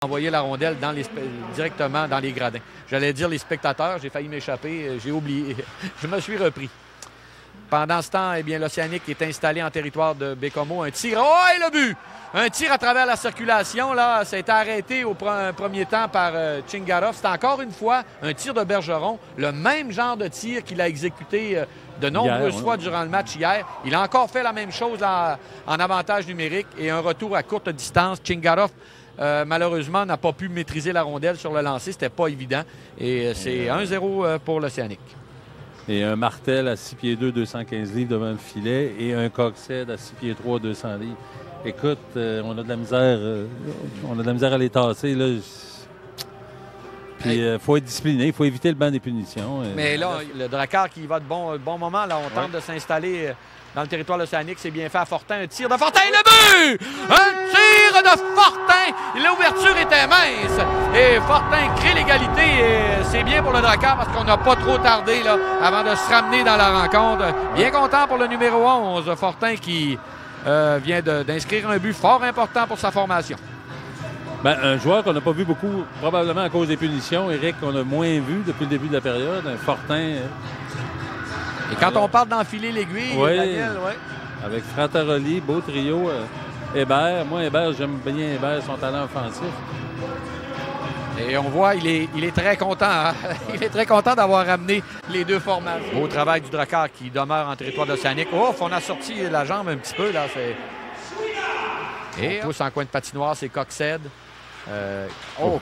envoyer la rondelle directement dans les gradins. J'allais dire les spectateurs, j'ai failli m'échapper, j'ai oublié. Je me suis repris. Pendant ce temps, eh bien, l'Océanique est installé en territoire de Bécomo. Un tir, oh, et le but! Un tir à travers la circulation, là, ça a été arrêté au premier temps par Chingarov. C'est encore une fois un tir de Bergeron, le même genre de tir qu'il a exécuté de nombreuses fois durant le match hier. Il a encore fait la même chose là, en avantage numérique et un retour à courte distance. Chingarov, malheureusement, n'a pas pu maîtriser la rondelle sur le lancer. C'était pas évident. Et c'est 1-0 pour l'Océanique. Et un Martel à 6 pieds 2, 215 livres devant le filet et un Coxhead à 6 pieds 3, 200 livres. Écoute, on a de la misère à les tasser, là. Puis il faut être discipliné, il faut éviter le banc des punitions. Mais là, le Drakkar qui va de bon moment, là, on tente de s'installer dans le territoire océanique, c'est bien fait à Fortin. Un tir de Fortin, le but! Un tir de Fortin! L'ouverture était mince. Et Fortin crée l'égalité. Et c'est bien pour le Drakkar parce qu'on n'a pas trop tardé là, avant de se ramener dans la rencontre. Bien content pour le numéro 11, Fortin, qui vient d'inscrire un but fort important pour sa formation. Bien, un joueur qu'on n'a pas vu beaucoup, probablement à cause des punitions. Éric, qu'on a moins vu depuis le début de la période. Un Fortin... Et quand on parle d'enfiler l'aiguille, Daniel, avec Frataroli, beau trio, Hébert. Moi, Hébert, j'aime bien Hébert, son talent offensif. Et on voit, il est très content. Hein? Il est très content d'avoir ramené les deux formations. Beau travail du Drakkar qui demeure en territoire d'Océanique. Ouf, on a sorti la jambe un petit peu, là. Et on pousse en coin de patinoire, c'est Coxhead.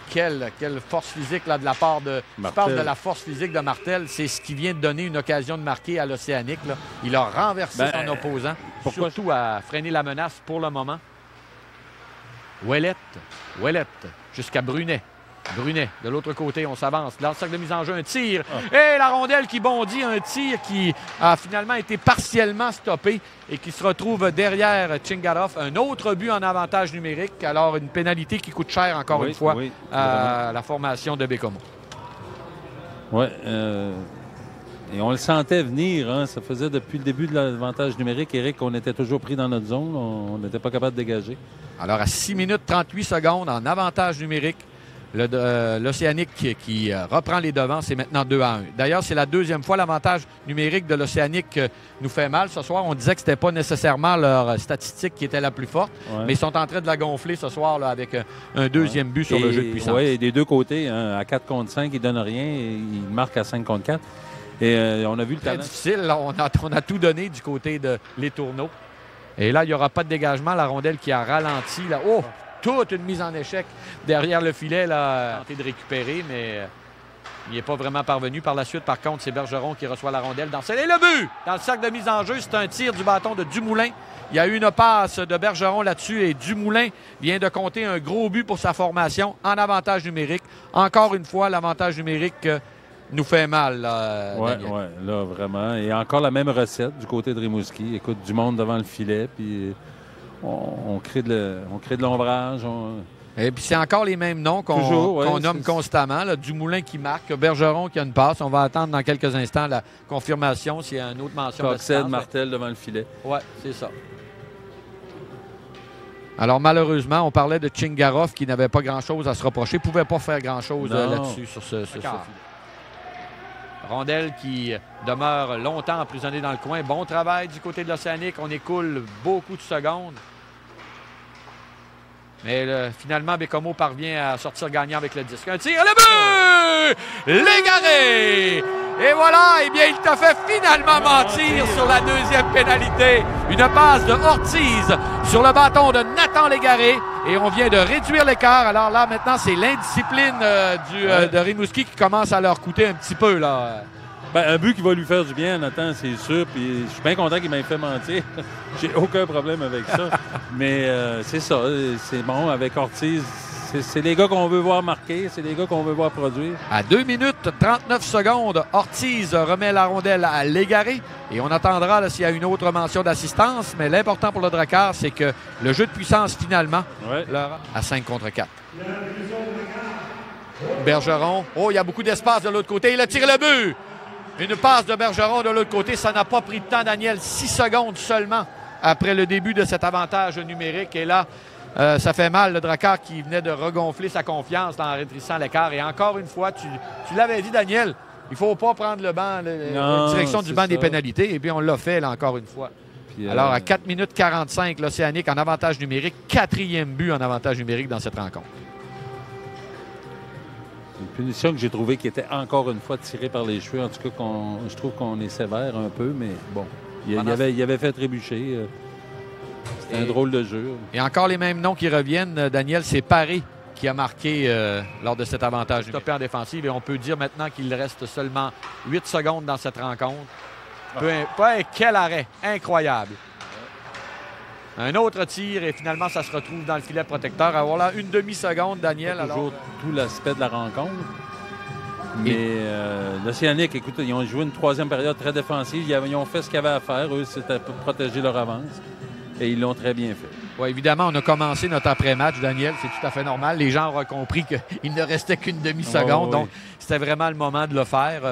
Quelle force physique là, de la part de... Je parle de la force physique de Martel. C'est ce qui vient de donner une occasion de marquer à l'Océanique. Là. Il a renversé son opposant. Surtout à freiner la menace pour le moment. Ouellette jusqu'à Brunet. Brunet, de l'autre côté, on s'avance. Dans le cercle de mise en jeu, un tir. Et la rondelle qui bondit, un tir qui a finalement été partiellement stoppé et qui se retrouve derrière Chingarov. Un autre but en avantage numérique. Alors, une pénalité qui coûte cher, encore une fois, à la formation de Bécomo. Oui. Et on le sentait venir. Hein? Ça faisait depuis le début de l'avantage numérique, Éric, qu'on était toujours pris dans notre zone. On n'était pas capable de dégager. Alors, à 6 minutes 38 secondes en avantage numérique, l'Océanique qui reprend les devants, c'est maintenant 2-1. D'ailleurs, c'est la deuxième fois l'avantage numérique de l'Océanique nous fait mal. Ce soir, on disait que ce n'était pas nécessairement leur statistique qui était la plus forte, mais ils sont en train de la gonfler ce soir là, avec un deuxième but sur le jeu de puissance. Oui, et des deux côtés, hein, à 4 contre 5, ils ne donnent rien. Ils marquent à 5 contre 4. Et on a vu le talent. C'est difficile. Là, on a tout donné du côté de Les Tourneaux. Et là, il n'y aura pas de dégagement. La rondelle qui a ralenti. Là. Oh! Toute une mise en échec derrière le filet, là, tenté de récupérer, mais il n'est pas vraiment parvenu. Par la suite, par contre, c'est Bergeron qui reçoit la rondelle dans et le but! Dans le cercle de mise en jeu, c'est un tir du bâton de Dumoulin. Il y a eu une passe de Bergeron là-dessus et Dumoulin vient de compter un gros but pour sa formation en avantage numérique. Encore une fois, l'avantage numérique nous fait mal. Oui, là, vraiment. Et encore la même recette du côté de Rimouski. Écoute, du monde devant le filet, puis... On crée de l'ombrage. Et puis c'est encore les mêmes noms qu'on nomme constamment. Là, Dumoulin qui marque, Bergeron qui a une passe. On va attendre dans quelques instants la confirmation s'il y a une autre mention. Coxhead, Martel devant le filet. Oui, c'est ça. Alors malheureusement, on parlait de Chingarov qui n'avait pas grand-chose à se reprocher. Il ne pouvait pas faire grand-chose là-dessus sur ce filet. Rondelle qui demeure longtemps emprisonnée dans le coin. Bon travail du côté de l'Océanique. On écoule beaucoup de secondes. Mais finalement, Bécomo parvient à sortir gagnant avec le disque. Un tir, le but! Légaré! Et voilà, eh bien, il t'a fait finalement mentir sur la deuxième pénalité. Une passe de Ortiz sur le bâton de Nathan Légaré. Et on vient de réduire l'écart. Alors là, maintenant, c'est l'indiscipline de Rimouski qui commence à leur coûter un petit peu, là. Ben, un but qui va lui faire du bien, Nathan, c'est sûr. Puis je suis bien content qu'il m'ait fait mentir. J'ai aucun problème avec ça. Mais c'est ça. C'est bon avec Ortiz. C'est les gars qu'on veut voir marquer. C'est les gars qu'on veut voir produire. À 2 minutes 39 secondes, Ortiz remet la rondelle à Légaré. Et on attendra s'il y a une autre mention d'assistance. Mais l'important pour le Drakkar, c'est que le jeu de puissance, finalement, à 5 contre 4. Bergeron. Oh, il y a beaucoup d'espace de l'autre côté. Il a tiré le but. Une passe de Bergeron de l'autre côté. Ça n'a pas pris de temps, Daniel. 6 secondes seulement après le début de cet avantage numérique. Et là, Ça fait mal, le Drakkar qui venait de regonfler sa confiance en rétrécissant l'écart. Et encore une fois, tu l'avais dit, Daniel, il ne faut pas prendre le banc, la direction du banc des pénalités. Et puis on l'a fait, là, encore une fois. Puis, alors, à 4 minutes 45, l'Océanique en avantage numérique. 4e but en avantage numérique dans cette rencontre. Une punition que j'ai trouvée qui était encore une fois tirée par les cheveux. En tout cas, je trouve qu'on est sévère un peu, mais bon, il avait fait trébucher. C'était un drôle de jeu. Et encore les mêmes noms qui reviennent. Daniel, c'est Paré qui a marqué lors de cet avantage numérique en défensive. Et on peut dire maintenant qu'il reste seulement 8 secondes dans cette rencontre. Quel arrêt! Incroyable! Un autre tir et finalement, ça se retrouve dans le filet protecteur. Alors là, une demi-seconde, Daniel. Toujours tout l'aspect de la rencontre. Mais l'Océanique, écoute, ils ont joué une 3e période très défensive. Ils ont fait ce qu'ils avaient à faire. Eux, c'était pour protéger leur avance. Et ils l'ont très bien fait. Oui, évidemment, on a commencé notre après-match, Daniel. C'est tout à fait normal. Les gens auront compris qu'il ne restait qu'une demi-seconde. Donc, c'était vraiment le moment de le faire.